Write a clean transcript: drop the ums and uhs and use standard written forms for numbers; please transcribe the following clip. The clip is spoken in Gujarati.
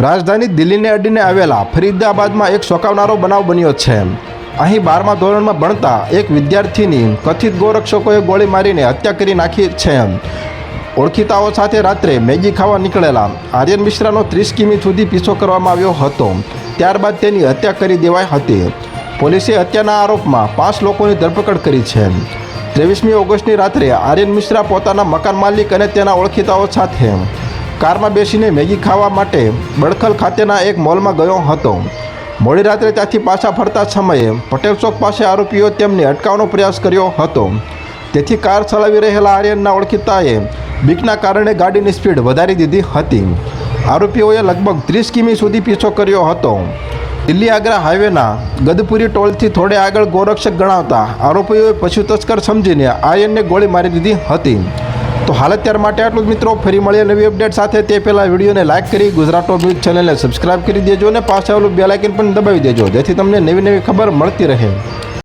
રાજધાની દિલ્હીને અડીને આવેલા ફરીદાબાદમાં એક ચોંકાવનારો બનાવ બન્યો છે। અહીં 12મા ધોરણમાં ભણતા એક વિદ્યાર્થીની કથિત ગોરક્ષકોએ ગોળી મારીને હત્યા કરી નાખી છે। ઓળખીતાઓ સાથે રાત્રે મેગી ખાવા નીકળેલા આર્યન મિશ્રાનો 30 કિમી સુધી પીછો કરવામાં આવ્યો હતો। ત્યારબાદ તેની હત્યા કરી દેવાઈ હતી। પોલીસે હત્યાના આરોપમાં 5 લોકોની ધરપકડ કરી છે। 23મી ઓગસ્ટની રાત્રે આર્યન મિશ્રા પોતાના મકાન માલિક અને તેના ઓળખીતાઓ સાથે કારમાં બેસીને મેગી ખાવા માટે બડખલ ખાતેના એક મોલમાં ગયો હતો। મોડી રાત્રે ત્યાંથી પાછા ફરતા સમયે પટેલ ચોક પાસે આરોપીઓ તેમને અટકાવવાનો પ્રયાસ કર્યો હતો। તેથી કાર ચલાવી રહેલા આર્યનના ઓળખીતાએ બીકના કારણે ગાડીની સ્પીડ વધારી દીધી હતી। આરોપીઓએ લગભગ 30 કિમી સુધી પીછો કર્યો હતો। દિલ્હી આગ્રા હાઈવેના ગદપુરી ટોલથી થોડે આગળ ગોરક્ષક ગણાવતા આરોપીઓએ પશુ તસ્કર સમજીને આર્યનને ગોળી મારી દીધી હતી। તો હાલ અત્યાર માટે આટલું જ મિત્રો। ફરી મળીએ નવી અપડેટ સાથે। તે પહેલાં વિડીયોને લાઇક કરી ગુજરાત ટોપ ન્યૂઝ ચેનલને સબસ્ક્રાઇબ કરી દેજો અને પાછળ આવેલું બેલ આઇકન પણ દબાવી દેજો, જેથી તમને નવી ખબર મળતી રહે।